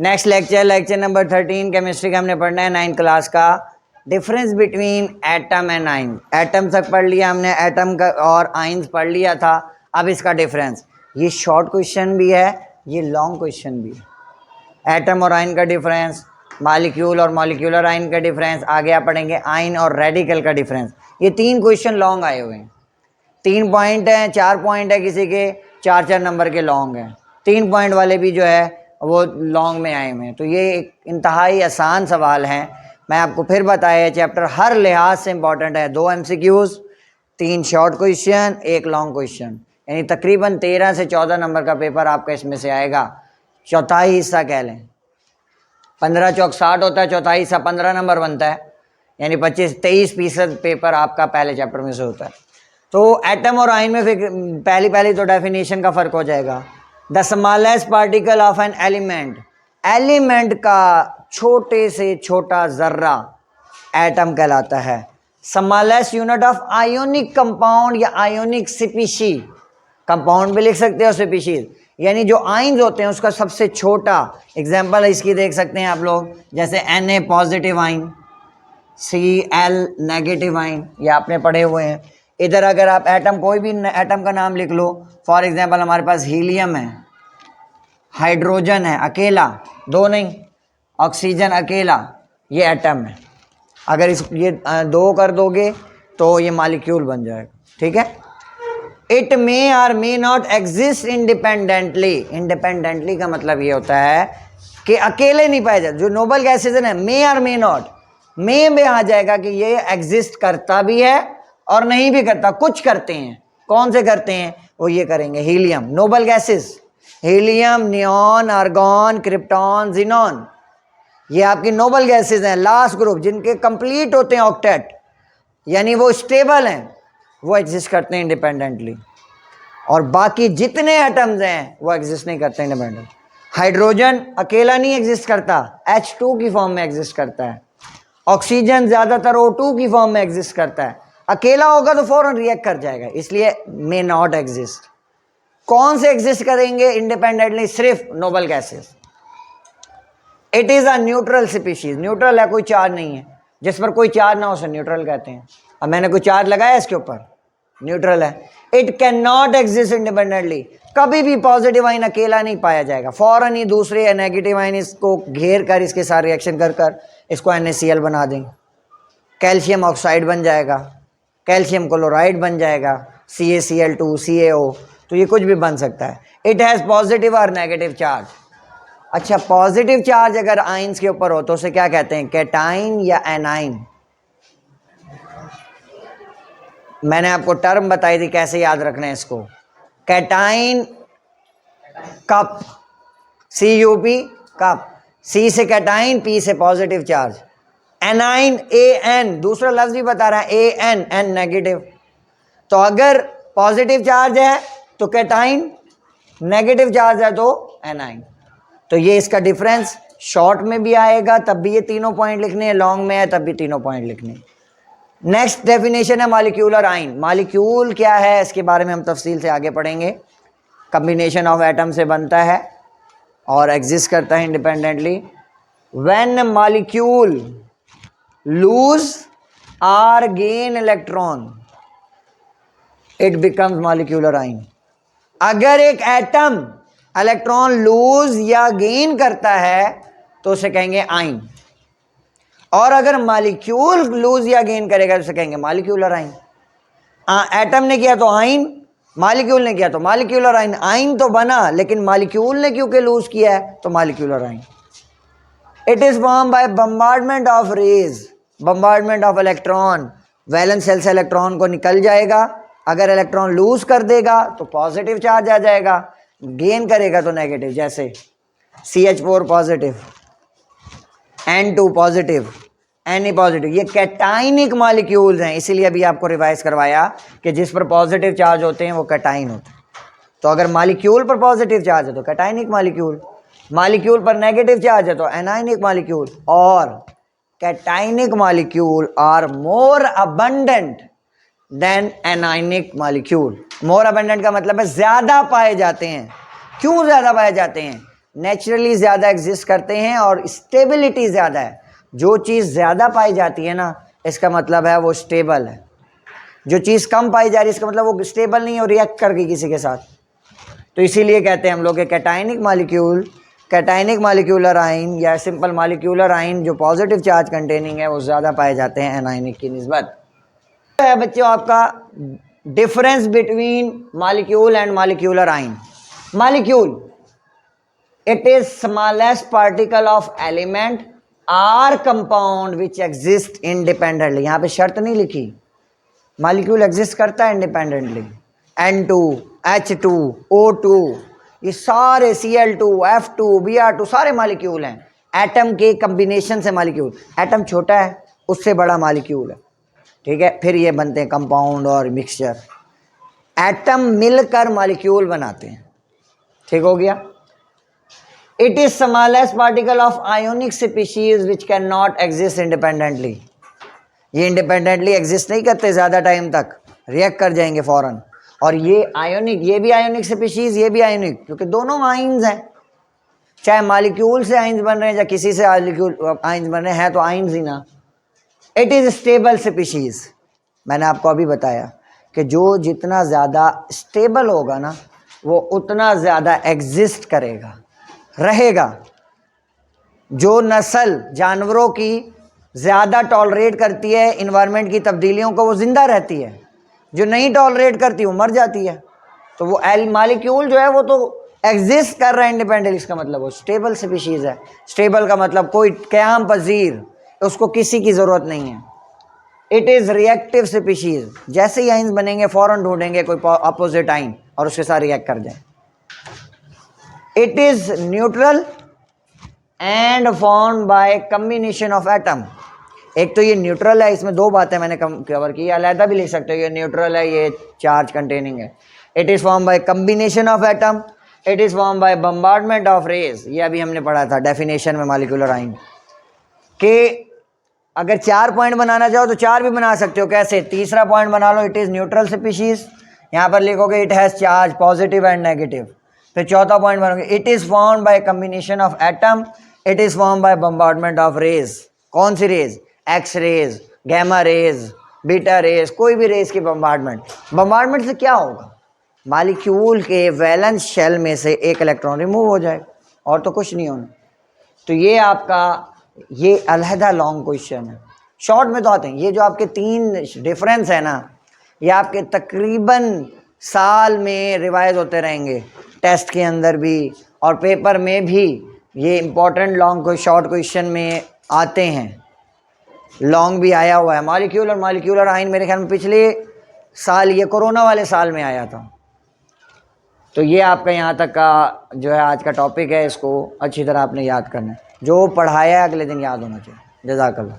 Next lecture number 13 chemistry का हमने पढ़ना है 9th क्लास का। डिफरेंस बिटवीन एटम एंड आइन। एटम तक पढ़ लिया हमने, एटम का और आइंस पढ़ लिया था। अब इसका डिफरेंस, ये शॉर्ट क्वेश्चन भी है, ये लॉन्ग क्वेश्चन भी है। एटम और आइन का डिफरेंस, मॉलिक्यूल और मॉलिक्यूलर आइन का डिफरेंस, आगे आप पढ़ेंगे आइन और रेडिकल का डिफरेंस। ये 3 क्वेश्चन लॉन्ग आए हुए हैं। 3 पॉइंट हैं, 4 पॉइंट है किसी के, 4 नंबर के लॉन्ग हैं। 3 पॉइंट वाले भी जो है वो लॉन्ग में आए हुए हैं। तो ये एक इंतहाई आसान सवाल हैं। मैं आपको फिर बताया, चैप्टर हर लिहाज से इंपॉर्टेंट है। 2 MCQs, 3 short question, 1 long question, यानी तकरीबन 13 से 14 नंबर का पेपर आपका इसमें से आएगा। चौथाई हिस्सा कह लें, 15 चौक 60 होता है, चौथाई हिस्सा 15 नंबर बनता है, यानी 25-23% पेपर आपका पहले चैप्टर में से होता है। तो एटम और आइन में फिर पहली तो डेफिनेशन का फ़र्क हो जाएगा। The smallest particle of an element, element का छोटे से छोटा जर्रा एटम कहलाता है। Smallest unit of ionic compound या आयोनिक स्पीशी, कंपाउंड भी लिख सकते हो, स्पीशीज यानी जो आइंस होते हैं उसका सबसे छोटा। एग्जाम्पल इसकी देख सकते हैं आप लोग, जैसे Na positive ion, Cl negative ion, ये आपने पढ़े हुए हैं। इधर अगर आप एटम, कोई भी एटम का नाम लिख लो, फॉर एग्जांपल हमारे पास हीलियम है, हाइड्रोजन है अकेला, 2 नहीं, ऑक्सीजन अकेला, ये एटम है। अगर ये 2 कर दोगे तो ये मॉलिक्यूल बन जाएगा, ठीक है। इट मे और may not exist independently. Independently का मतलब ये होता है कि अकेले नहीं पाए जाते। जो नोबल गैसेज है, मे और मे नॉट, मे में आ जाएगा कि ये एग्जिस्ट करता भी है और नहीं भी करता, कुछ करते हैं। कौन से करते हैं? वो ये करेंगे, helium, noble gases, helium, neon, argon, krypton, xenon, ये आपकी नोबल गैसेस हैं। लास्ट ग्रुप जिनके कंप्लीट होते हैं ऑक्टेट, यानी वो स्टेबल हैं, वो एग्जिस्ट करते हैं इंडिपेंडेंटली। और बाकी जितने एटम्स हैं वो एग्जिस्ट नहीं करते इंडिपेंडेंट। हाइड्रोजन अकेला नहीं एग्जिस्ट करता, H2 की फॉर्म में एग्जिस्ट करता है। ऑक्सीजन ज़्यादातर O2 की फॉर्म में एग्जिस्ट करता है। अकेला होगा तो फौरन रिएक्ट कर जाएगा, इसलिए मे नॉट एग्जिस्ट। कौन से एग्जिस्ट करेंगे इंडिपेंडेंटली? सिर्फ noble gases. It is a neutral species, neutral है, कोई चार्ज नहीं है। जिस पर कोई चार्ज ना हो उसे न्यूट्रल कहते हैं। अब मैंने कोई चार्ज लगाया इसके ऊपर, न्यूट्रल है। It can not exist independently, कभी भी पॉजिटिव आइन अकेला नहीं पाया जाएगा, फौरन ही दूसरे या नेगेटिव आइन इसको घेर कर, इसके साथ रिएक्शन कर कर इसको NaCl बना देंगे, कैल्शियम ऑक्साइड बन जाएगा, कैल्शियम क्लोराइड बन जाएगा, CaCl2, CaO, तो ये कुछ भी बन सकता है। इट हैज़ पॉजिटिव और नेगेटिव चार्ज। अच्छा, पॉजिटिव चार्ज अगर आइंस के ऊपर हो तो उसे क्या कहते हैं? कैटाइन या एनाइन। मैंने आपको टर्म बताई थी कैसे याद रखना है इसको। Cation cup, CuP cup, C से कैटाइन, P से पॉजिटिव चार्ज। एनाइन AN, दूसरा लफ्ज भी बता रहा है, AN, N नेगेटिव। तो अगर पॉजिटिव चार्ज है तो कैटाइन, नेगेटिव चार्ज है तो एनाइन। तो ये इसका डिफरेंस शॉर्ट में भी आएगा तब भी ये तीनों पॉइंट लिखने हैं, लॉन्ग में है तब भी तीनों पॉइंट लिखने हैं। नेक्स्ट डेफिनेशन है मॉलिक्यूलर आइन। मॉलिक्यूल क्या है इसके बारे में हम तफसील से आगे पढ़ेंगे। कम्बिनेशन ऑफ एटम से बनता है और एग्जिस्ट करता है इंडिपेंडेंटली। व्हेन मॉलिक्यूल लूज और gain electron it becomes molecular आइन। अगर एक एटम इलेक्ट्रॉन लूज या गेन करता है तो उसे कहेंगे आइन, और अगर मॉलिक्यूल लूज या गेन करेगा तो उसे कहेंगे मॉलिक्यूलर आइन। एटम ने किया तो आइन, मॉलिक्यूल ने किया तो मॉलिक्यूलर आइन। आइन तो बना लेकिन मॉलिक्यूल ने क्योंकि लूज किया है तो molecular ion. It is form by bombardment of rays, bombardment of electron. Valence shell से इलेक्ट्रॉन को निकल जाएगा, अगर इलेक्ट्रॉन लूज कर देगा तो पॉजिटिव चार्ज आ जाएगा, गेन करेगा तो नेगेटिव, जैसे CH4 positive, N2 positive, Na positive. ये कैटाइनिक मॉलिक्यूल्स हैं, इसीलिए अभी आपको रिवाइज करवाया कि जिस पर पॉजिटिव चार्ज होते हैं वो कैटाइन होते हैं। तो अगर मॉलिक्यूल पर पॉजिटिव चार्ज है तो कैटाइनिक मॉलिक्यूल, मॉलिक्यूल पर नेगेटिव चार्ज है तो एनाइनिक मॉलिक्यूल। और cationic molecule are more abundant than anionic molecule. More abundant का मतलब है ज़्यादा पाए जाते हैं। क्यों ज़्यादा पाए जाते हैं? नेचुरली ज़्यादा एग्जिस्ट करते हैं और स्टेबिलिटी ज़्यादा है। जो चीज़ ज़्यादा पाई जाती है ना, इसका मतलब है वो स्टेबल है। जो चीज़ कम पाई जा रही है इसका मतलब वो स्टेबल नहीं है और रिएक्ट कर गई किसी के साथ। तो इसीलिए कहते हैं हम लोग कैटाइनिक मॉलिक्यूल, कैटाइनिक मॉलिक्यूलर आइन या सिंपल मॉलिक्यूलर आइन जो पॉजिटिव चार्ज कंटेनिंग है वो ज़्यादा पाए जाते हैं एनायनिक की निस्बत। है बच्चों आपका difference between molecule and molecular ion. Molecule, it is smallest particle of element or compound which exist independently। यहाँ पे शर्त नहीं लिखी, मॉलिक्यूल एग्जिस्ट करता है इंडिपेंडेंटली। N2, H2, O2, ये सारे Cl2, F2, Br2 सारे मॉलिक्यूल हैं। एटम के कम्बिनेशन से मॉलिक्यूल, एटम छोटा है उससे बड़ा मॉलिक्यूल है, ठीक है, फिर ये बनते हैं कंपाउंड और मिक्सचर। एटम मिलकर मॉलिक्यूल बनाते हैं, ठीक हो गया। It is smallest particle of ionic species which cannot exist independently। ये इंडिपेंडेंटली एग्जिस्ट नहीं करते ज़्यादा टाइम तक, रिएक्ट कर जाएंगे फौरन। और ये आयोनिक, ये भी आयोनिक स्पीशीज, ये भी आयोनिक, क्योंकि दोनों आइंस हैं। चाहे मॉलिक्यूल से आइंस बन रहे हैं या किसी से आइंस बन रहे हैं तो आइंस ही ना। It is stable species. मैंने आपको अभी बताया कि जो जितना ज़्यादा स्टेबल होगा ना वो उतना ज़्यादा एग्जिस्ट करेगा, रहेगा। जो नस्ल जानवरों की ज़्यादा टॉलरेट करती है इन्वायरमेंट की तब्दीलियों को वो ज़िंदा रहती है, जो नहीं टॉलरेट करती वो मर जाती है। तो वो मॉलिक्यूल जो है वो तो एग्जिस्ट कर रहा है इंडिपेंडेंटली, इसका मतलब वो स्टेबल स्पीशीज़ है। स्टेबल का मतलब कोई क़याम पजीर, उसको किसी की ज़रूरत नहीं है। इट इज़ रिएक्टिव स्पीशीज़, जैसे ही आइंस बनेंगे फ़ौरन ढूंढेंगे कोई अपोजिट आइन और उसके साथ रिएक्ट कर जाए। It is neutral and formed by combination of atom। एक तो ये न्यूट्रल है, इसमें दो बातें मैंने कवर की, अलहदा भी लिख सकते हो, ये न्यूट्रल है, ये चार्ज कंटेनिंग है। It is form by combination of atom, it is form by bombardment of rays. ये अभी हमने पढ़ा था डेफिनेशन में मॉलिक्यूलर आइन के। अगर 4 पॉइंट बनाना चाहो तो 4 भी बना सकते हो। कैसे? तीसरा पॉइंट बना लो, इट इज़ न्यूट्रल स्पीशीज, यहाँ पर लिखोगे it has charge positive and negative. फिर चौथा पॉइंट बनोगे, it is formed by combination of atom, it is formed by bombardment of rays. कौन सी rays? X rays, gamma rays, beta rays, कोई भी रेज की बम्बार्डमेंट। बम्बार्डमेंट से क्या होगा? मॉलिक्यूल के वैलेंस शेल में से एक इलेक्ट्रॉन रिमूव हो जाएगा और तो कुछ नहीं होना। तो ये आपका ये अलहदा लॉन्ग क्वेश्चन है। शॉर्ट में तो आते हैं। ये जो आपके 3 डिफरेंस है ना, ये आपके तकरीबन साल में रिवाइज होते रहेंगे, टेस्ट के अंदर भी और पेपर में भी। ये इम्पोर्टेंट लॉन्ग को शॉर्ट क्वेश्चन में आते हैं। लॉन्ग भी आया हुआ है। मॉलिक्यूल और मॉलिक्यूलर आइन मेरे ख्याल में पिछले साल, ये कोरोना वाले साल में आया था। तो ये आपका यहाँ तक का जो है आज का टॉपिक है, इसको अच्छी तरह आपने याद करना है। जो पढ़ाया है अगले दिन याद होना चाहिए। जज़ाकल्लाह।